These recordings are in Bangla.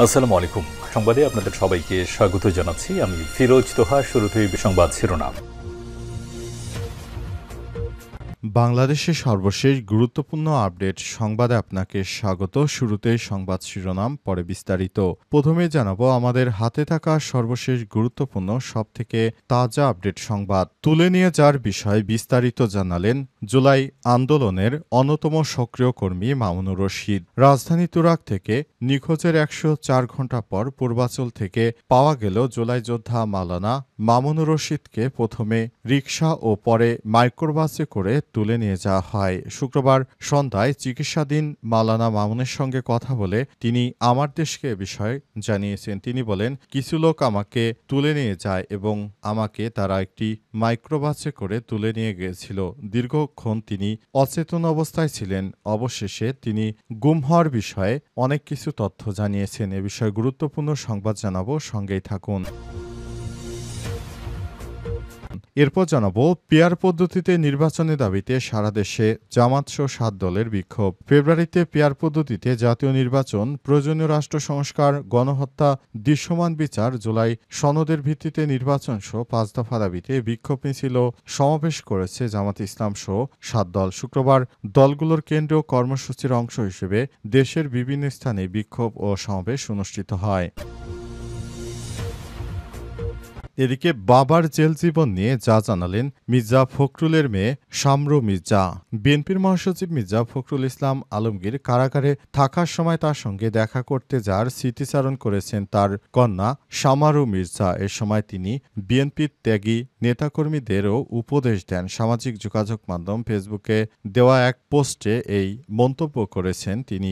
আসসালামু আলাইকুম। সংবাদে আপনাদের সবাইকে স্বাগত জানাচ্ছি। আমি ফিরোজ তোহা। শুরুতেই সংবাদ শিরোনাম। বাংলাদেশের সর্বশেষ গুরুত্বপূর্ণ আপডেট সংবাদে আপনাকে স্বাগত। শুরুতেই সংবাদ শিরোনাম, পরে বিস্তারিত। প্রথমে জানাবো আমাদের হাতে থাকা সর্বশেষ গুরুত্বপূর্ণ সবথেকে তাজা আপডেট সংবাদ তুলে নিয়ে যাওয়ার বিষয়ে বিস্তারিত জানালেন জুলাই আন্দোলনের অন্যতম সক্রিয় কর্মী মামুনুর রশিদ। রাজধানী তুরাগ থেকে নিখোঁজের ১০৪ ঘণ্টা পর পূর্বাচল থেকে পাওয়া গেল জুলাই যোদ্ধা মাওলানা মামুনুর রশিদকে প্রথমে রিকশা ও পরে মাইক্রোবাসে করে তুলে নিয়ে যাওয়া হয়। শুক্রবার সন্ধ্যায় চিকিৎসাধীন মাওলানা মামুনের সঙ্গে কথা বলে তিনি আমার দেশকে এ বিষয়ে জানিয়েছেন। তিনি বলেন, কিছু লোক আমাকে তুলে নিয়ে যায় এবং আমাকে তারা একটি মাইক্রোবাসে করে তুলে নিয়ে গিয়েছিল। দীর্ঘক্ষণ তিনি অচেতন অবস্থায় ছিলেন। অবশেষে তিনি গুম হওয়ার বিষয়ে অনেক কিছু তথ্য জানিয়েছেন। এ বিষয়ে গুরুত্বপূর্ণ সংবাদ জানাবো, সঙ্গেই থাকুন। এরপর জানাবো পিয়ার পদ্ধতিতে নির্বাচনের দাবিতে সারা দেশে জামাতসহ ৭ দলের বিক্ষোভ। ফেব্রুয়ারিতে পিয়ার পদ্ধতিতে জাতীয় নির্বাচন, প্রয়োজনীয় রাষ্ট্র সংস্কার, গণহত্যা, দৃশ্যমান বিচার, জুলাই সনদের ভিত্তিতে নির্বাচন সহ ৫ দফা দাবিতে বিক্ষোভ মিছিল সমাবেশ করেছে জামাত ইসলাম সহ ৭ দল। শুক্রবার দলগুলোর কেন্দ্রীয় কর্মসূচির অংশ হিসেবে দেশের বিভিন্ন স্থানে বিক্ষোভ ও সমাবেশ অনুষ্ঠিত হয়। এদিকে বাবার জেল জীবন নিয়ে যা জানালেন মির্জা ফখরুলের মেয়ে শামরু মির্জা। বিএনপির মহাসচিব মির্জা ফখরুল ইসলাম আলমগীর কারাগারে থাকার সময় তার সঙ্গে দেখা করতে যাওয়ার স্মৃতিচারণ করেছেন তার কন্যা শামারু মির্জা। এ সময় তিনি বিএনপির ত্যাগী নেতাকর্মীদেরও উপদেশ দেন। সামাজিক যোগাযোগ মাধ্যম ফেসবুকে দেওয়া এক পোস্টে এই মন্তব্য করেছেন তিনি।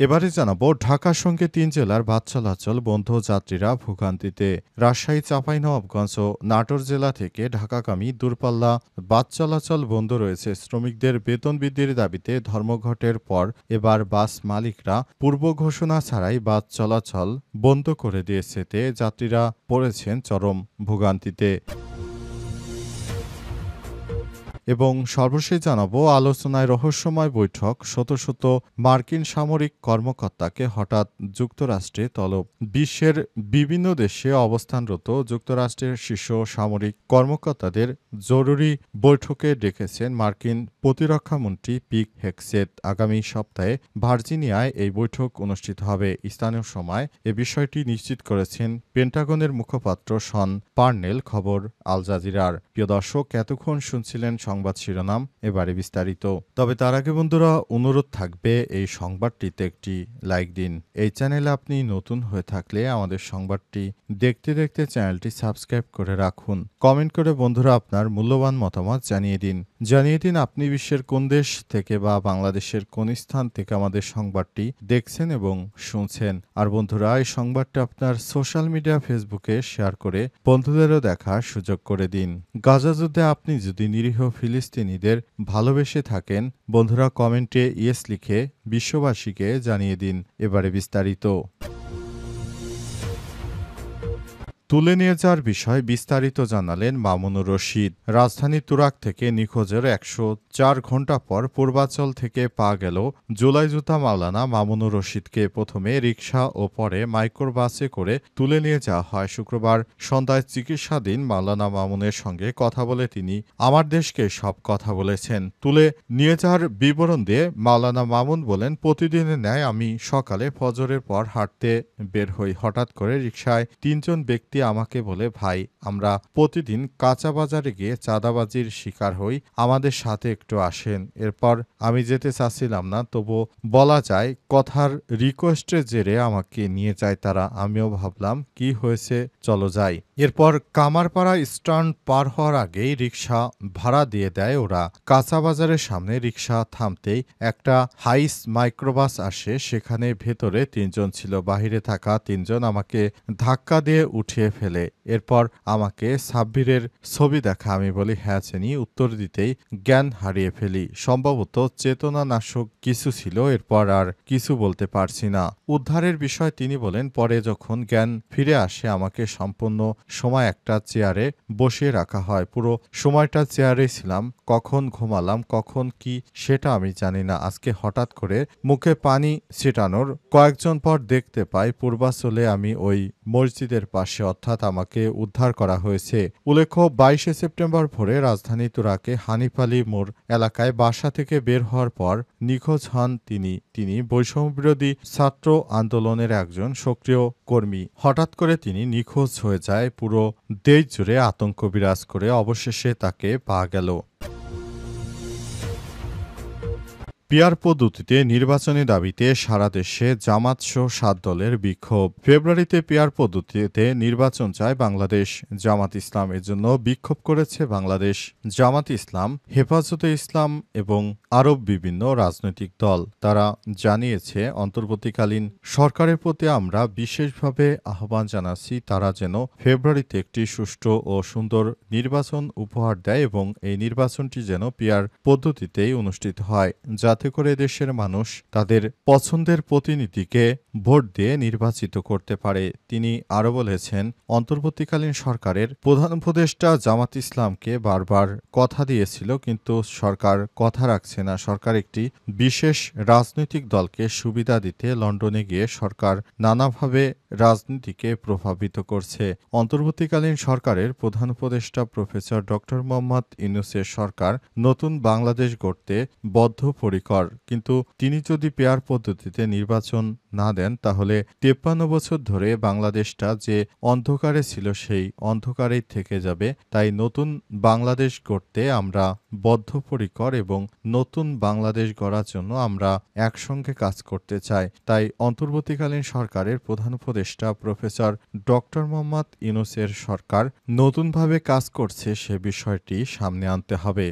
এবারে জানাবো ঢাকার সঙ্গে ৩ জেলার বাস চলাচল বন্ধ, যাত্রীরা ভোগান্তিতে। রাজশাহী, চাঁপাইনবাবগঞ্জ ও নাটোর জেলা থেকে ঢাকাগামী দূরপাল্লা বাস চলাচল বন্ধ রয়েছে। শ্রমিকদের বেতন বৃদ্ধির দাবিতে ধর্মঘটের পর এবার বাস মালিকরা পূর্ব ঘোষণা ছাড়াই বাস চলাচল বন্ধ করে দিয়েছে। এতে যাত্রীরা পড়েছেন চরম ভোগান্তিতে। এবং সর্বশেষ জানাবো আলোচনায় রহস্যময় বৈঠক, শত শত মার্কিন সামরিক কর্মকর্তাকে হঠাৎ যুক্তরাষ্ট্রে তলব। বিশ্বের বিভিন্ন দেশে অবস্থানরত যুক্তরাষ্ট্রের শীর্ষ সামরিক কর্মকর্তাদের জরুরি বৈঠকে ডেকেছেন মার্কিন প্রতিরক্ষামন্ত্রী পিট হেগসেট। আগামী সপ্তাহে ভার্জিনিয়ায় এই বৈঠক অনুষ্ঠিত হবে। স্থানীয় সময় এ বিষয়টি নিশ্চিত করেছেন পেন্টাগনের মুখপাত্র শন পার্নেল। খবর আল জাজিরার। প্রিয় দর্শক, এতক্ষণ শুনছিলেন সংবাদ শিরোনাম, এবারে বিস্তারিত। তবে তার আগে বন্ধুরা, অনুরোধ থাকবে এই সংবাদটিতে একটি লাইক দিন। এই চ্যানেলে আপনি নতুন হয়ে থাকলে আমাদের সংবাদটি দেখতে দেখতে চ্যানেলটি সাবস্ক্রাইব করে রাখুন। কমেন্ট করে বন্ধুরা আপনার মূল্যবান মতামত জানিয়ে দিন। আপনি বিশ্বের কোন দেশ থেকে বা বাংলাদেশের কোন স্থান থেকে আমাদের সংবাদটি দেখছেন এবং শুনছেন। আর বন্ধুরা, এই সংবাদটি আপনার সোশ্যাল মিডিয়া ফেসবুকে শেয়ার করে বন্ধুদেরও দেখার সুযোগ করে দিন। গাজা যুদ্ধে আপনি যদি নিরীহ ফিলিস্তিনিদের ভালোবেসে থাকেন, বন্ধুরা কমেন্টে ইয়েস লিখে বিশ্ববাসীকে জানিয়ে দিন। এবারে বিস্তারিত। তুলে নিয়ে যাওয়ার বিষয়ে বিস্তারিত জানালেন মামুনুর রশিদ। রাজধানী তুরাগ থেকে নিখোঁজের ১০৪ ঘণ্টা পর পূর্বাচল থেকে পাওয়া গেল জুলাই যোদ্ধা মাওলানা মামুনুর রশিদকে প্রথমে রিকশা ও পরে মাইক্রোবাসে করে তুলে নিয়ে যাওয়া হয়। শুক্রবার সন্ধ্যায় চিকিৎসাধীন মাওলানা মামুনের সঙ্গে কথা বলে তিনি আমার দেশকে সব কথা বলেছেন। তুলে নিয়ে যাওয়ার বিবরণ দিয়ে মাওলানা মামুন বলেন, প্রতিদিনের ন্যায় আমি সকালে ফজরের পর হাঁটতে বের হই। হঠাৎ করে রিকশায় ৩ জন ব্যক্তি আমাকে বলে, ভাই, আমরা প্রতিদিন কাঁচা বাজারে গিয়ে চাঁদাবাজির শিকার হই, আমাদের সাথে একটু আসেন। এরপর আমি যেতে চাচ্ছিলাম না, তবু বলা যায় কথার রিকোয়েস্টের জেরে আমাকে নিয়ে যায় তারা। আমিও ভাবলাম কি হয়েছে, চলো যাই। এরপর কামারপাড়া স্ট্যান্ড পার হওয়ার আগেই রিকশা ভাড়া দিয়ে দেয় ওরা। কাঁচা বাজারের সামনে রিকশা থামতেই একটা হাইস মাইক্রোবাস আসে। সেখানে ভেতরে ৩ জন ছিল। বাহিরে থাকা ৩ জন আমাকে ধাক্কা দিয়ে উঠিয়ে ফেলে। এরপর আমাকে সাব্বিরের ছবি দেখা। আমি বলি, হ্যাঁ চিনি। উত্তর দিতেই জ্ঞান হারিয়ে ফেলি। সম্ভবত চেতনানাশক কিছু ছিল। এরপর আর কিছু বলতে পারছি না। উদ্ধারের বিষয় তিনি বলেন, পরে যখন জ্ঞান ফিরে আসে আমাকে সম্পূর্ণ সময় একটা চেয়ারে বসিয়ে রাখা হয়। পুরো সময়টা চেয়ারেই ছিলাম। কখন ঘুমালাম, কখন কি সেটা আমি জানি না। আজকে হঠাৎ করে মুখে পানি ছিটানোর কয়েকজন পর দেখতে পাই পূর্বাচলে আমি ওই মসজিদের পাশে, অর্থাৎ আমাকে উদ্ধার করা হয়েছে। উল্লেখ্য ২২শে সেপ্টেম্বর ভোরে রাজধানী তুরাকে হানিফ আলী মোড় এলাকায় বাসা থেকে বের হওয়ার পর নিখোঁজ হন তিনি বৈষম্যবিরোধী ছাত্র আন্দোলনের একজন সক্রিয় কর্মী। হঠাৎ করে তিনি নিখোঁজ হয়ে যায়। পুরো দেশ জুড়ে আতঙ্ক বিরাজ করে। অবশেষে তাকে পাওয়া গেল। পিয়ার পদ্ধতিতে নির্বাচনী দাবিতে সারা দেশে জামাতসহ ৭ দলের বিক্ষোভ। ফেব্রুয়ারিতে পিয়ার পদ্ধতিতে নির্বাচন চায় বাংলাদেশ জামাত ইসলাম। এজন্য বিক্ষোভ করেছে বাংলাদেশ জামাত ইসলাম, হেফাজতে ইসলাম এবং আরও বিভিন্ন রাজনৈতিক দল। তারা জানিয়েছে, অন্তর্বর্তীকালীন সরকারের প্রতি আমরা বিশেষভাবে আহ্বান জানাচ্ছি তারা যেন ফেব্রুয়ারিতে একটি সুষ্ঠু ও সুন্দর নির্বাচন উপহার দেয় এবং এই নির্বাচনটি যেন পিয়ার পদ্ধতিতেই অনুষ্ঠিত হয়, যাতে করে দেশের মানুষ তাদের পছন্দের প্রতিনিধিকে ভোট দিয়ে নির্বাচিত করতে পারে। তিনি আরও বলেছেন, অন্তর্বর্তীকালীন সরকারের প্রধান উপদেষ্টা জামাত ইসলামকে বারবার কথা দিয়েছিল, কিন্তু সরকার কথা রাখছে না। সরকার একটি বিশেষ রাজনৈতিক দলকে সুবিধা দিতে লন্ডনে গিয়ে সরকার নানাভাবে রাজনীতিকে প্রভাবিত করছে। অন্তর্বর্তীকালীন সরকারের প্রধান উপদেষ্টা প্রফেসর ড. মোহাম্মদ ইউনূসের সরকার নতুন বাংলাদেশ গড়তে বদ্ধপরিকর, কিন্তু তিনি যদি পেয়ার পদ্ধতিতে নির্বাচন না দেন তাহলে ৫৩ বছর ধরে বাংলাদেশটা যে অন্ধকারে ছিল সেই অন্ধকারেই থেকে যাবে। তাই নতুন বাংলাদেশ গড়তে আমরা বদ্ধপরিকর এবং নতুন বাংলাদেশ গড়ার জন্য আমরা একসঙ্গে কাজ করতে চাই। তাই অন্তর্বর্তীকালীন সরকারের প্রধান উপদেষ্টা প্রফেসর ড. মোহাম্মদ ইউনূসের সরকার নতুনভাবে কাজ করছে সে বিষয়টি সামনে আনতে হবে।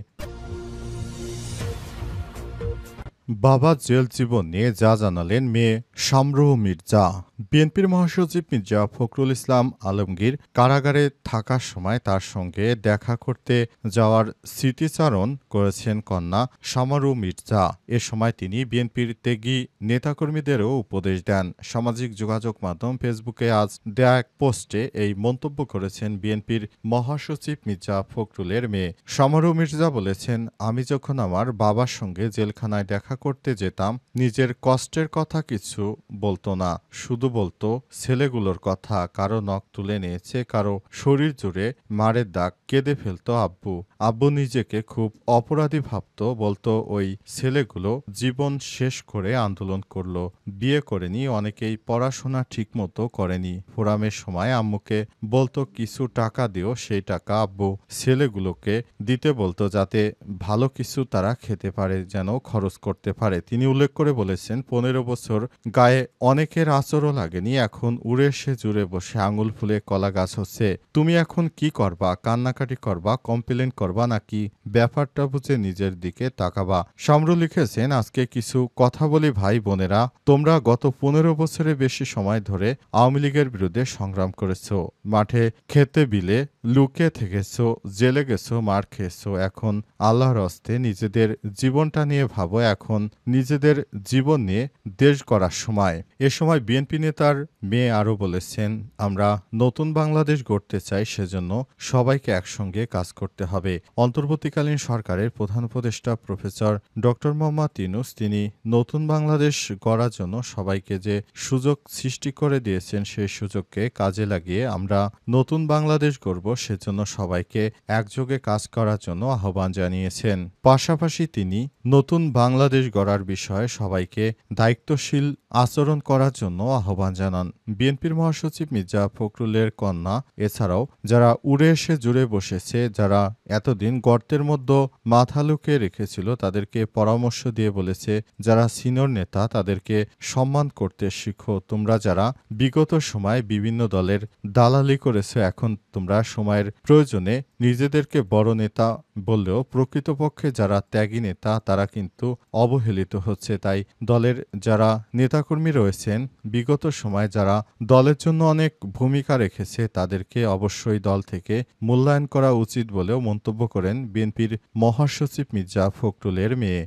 বাবা জেল জীবন নিয়ে যা জানালেন মেয়ে শামরুহ মির্জা। বিএনপির মহাসচিব মির্জা ফখরুল ইসলাম আলমগীর কারাগারে থাকার সময় তার সঙ্গে দেখা করতে যাওয়ার স্মৃতিচারণ করেছেন কন্যা শামরুহ মির্জা। এ সময় তিনি বিএনপির ত্যাগী নেতাকর্মীদেরও উপদেশ দেন। সামাজিক যোগাযোগ মাধ্যম ফেসবুকে আজ দেয়া এক পোস্টে এই মন্তব্য করেছেন বিএনপির মহাসচিব মির্জা ফখরুলের মেয়ে শামরুহ মির্জা। বলেছেন, আমি যখন আমার বাবার সঙ্গে জেলখানায় দেখা করতে যেতাম, নিজের কষ্টের কথা কিছু বলতো না, শুধু বলতো ছেলেগুলোর কথা। কারো নখ তুলে নিয়েছে, কারো শরীর জুড়ে মারের দাগ, কেঁদে ফেলতো আব্বু। আব্বু নিজেকে খুব অপরাধী ভাবতো, বলতো ওই ছেলেগুলো জীবন শেষ করে আন্দোলন করলো, বিয়ে করেনি, অনেকেই পড়াশোনা ঠিকমতো করেনি। ফোরামের সময় আম্মুকে বলতো কিছু টাকা দিও, সেই টাকা আব্বু ছেলেগুলোকে দিতে বলতো যাতে ভালো কিছু তারা খেতে পারে, যেন খরচ করতে পারে। তিনি উল্লেখ করে বলেছেন, ১৫ বছর গায়ে অনেকের আচরও লাগেনি, এখন উড়ে এসে জুড়ে বসে আঙুল ফুলে কলা গাছ হচ্ছে। তুমি এখন কি করবা? কান্নাকাটি করবা, কমপ্লেন করবা, নাকি ব্যাপারটা বুঝে নিজের দিকে তাকাবা? শামরু লিখেছেন, আজকে কিছু কথা বলি ভাই বোনেরা, তোমরা গত ১৫ বছরের বেশি সময় ধরে আওয়ামী লীগের বিরুদ্ধে সংগ্রাম করেছ, মাঠে খেতে বিলে লুকিয়ে থেকেছ, জেলে গেছো, মার খেয়েছো। এখন আল্লাহর হস্তে নিজেদের জীবনটা নিয়ে ভাবো। এখন নিজেদের জীবন নিয়ে দেশ গড়ার সময়। এ সময় বিএনপি নেতার মেয়ে আরও বলেছেন, আমরা নতুন বাংলাদেশ গড়তে চাই, সেজন্য সবাইকে একসঙ্গে কাজ করতে হবে। অন্তর্বর্তীকালীন সরকারের প্রধান উপদেষ্টা প্রফেসর ড. মোহাম্মদ ইউনূস তিনি নতুন বাংলাদেশ গড়ার জন্য সবাইকে যে সুযোগ সৃষ্টি করে দিয়েছেন, সেই সুযোগকে কাজে লাগিয়ে আমরা নতুন বাংলাদেশ গড়ব, সেজন্য সবাইকে একযোগে কাজ করার জন্য আহ্বান জানিয়েছেন। পাশাপাশি তিনি নতুন বাংলাদেশ গড়ার বিষয়ে সবাইকে দায়িত্বশীল আচরণ করার জন্য আহ্বান জানান। বিএনপির মহাসচিব মির্জা ফখরুলের কন্যা এছাড়াও যারা উড়ে এসে জুড়ে বসেছে, যারা এতদিন গর্তের মধ্যে মাথা লুকিয়ে রেখেছিল, তাদেরকে পরামর্শ দিয়ে বলেছে, যারা সিনিয়র নেতা তাদেরকে সম্মান করতে শিখো। তোমরা যারা বিগত সময় বিভিন্ন দলের দালালি করেছো, এখন তোমরা সময়ের প্রয়োজনে নিজেদেরকে বড় নেতা বললেও প্রকৃতপক্ষে যারা ত্যাগী নেতা তারা কিন্তু অবহেলিত হচ্ছে। তাই দলের যারা নেতাকর্মী রয়েছেন, বিগত সময় যারা দলের জন্য অনেক ভূমিকা রেখেছে, তাদেরকে অবশ্যই দল থেকে মূল্যায়ন করা উচিত বলেও মন্তব্য করেন বিএনপির মহাসচিব মির্জা ফখরুলের মেয়ে।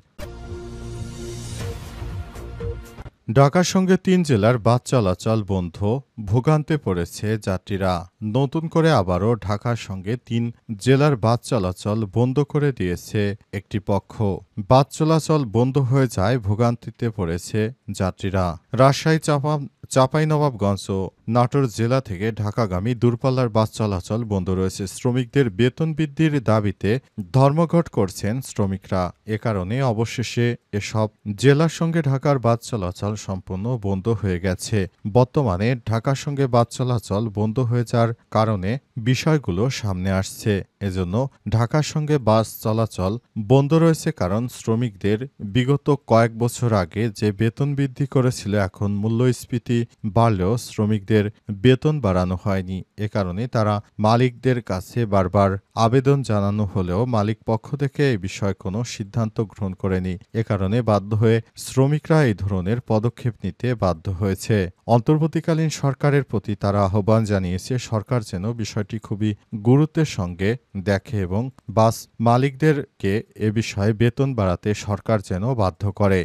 ঢাকার সঙ্গে ৩ জেলার বাস চলাচল বন্ধ, ভোগান্তে পড়েছে যাত্রীরা। নতুন করে আবারও ঢাকার সঙ্গে ৩ জেলার বাস চলাচল বন্ধ করে দিয়েছে একটি পক্ষ। বাস চলাচল বন্ধ হয়ে যায়, ভোগান্তিতে পড়েছে যাত্রীরা। রাজশাহী, চাঁপাইনবাবগঞ্জ ও নাটোর জেলা থেকে ঢাকাগামী দূরপাল্লার বাস চলাচল বন্ধ রয়েছে। শ্রমিকদের বেতন বৃদ্ধির দাবিতে ধর্মঘট করছেন শ্রমিকরা। এ কারণে অবশেষে এসব জেলার সঙ্গে ঢাকার বাস চলাচল সম্পূর্ণ বন্ধ হয়ে গেছে। বর্তমানে ঢাকার সঙ্গে বাস চলাচল বন্ধ হয়ে যাওয়ার কারণে বিষয়গুলো সামনে আসছে। এজন্য ঢাকার সঙ্গে বাস চলাচল বন্ধ রয়েছে, কারণ শ্রমিকদের বিগত কয়েক বছর আগে যে বেতন বৃদ্ধি করেছিল, এখন মূল্যস্ফীতি বাড়লেও শ্রমিকদের বেতন বাড়ানো হয়নি। এ কারণে তারা মালিকদের কাছে বারবার আবেদন জানানো হলেও মালিক পক্ষ থেকে এই বিষয়ে কোনো সিদ্ধান্ত গ্রহণ করেনি। এ কারণে বাধ্য হয়ে শ্রমিকরা এই ধরনের পদক্ষেপ নিতে বাধ্য হয়েছে। অন্তর্বর্তীকালীন সরকারের প্রতি তারা আহ্বান জানিয়েছে, সরকার যেন বিষয়টি খুবই গুরুত্বের সঙ্গে দেখে এবং বাস মালিকদেরকে এ বিষয়ে বেতন বাড়াতে সরকার যেন বাধ্য করে।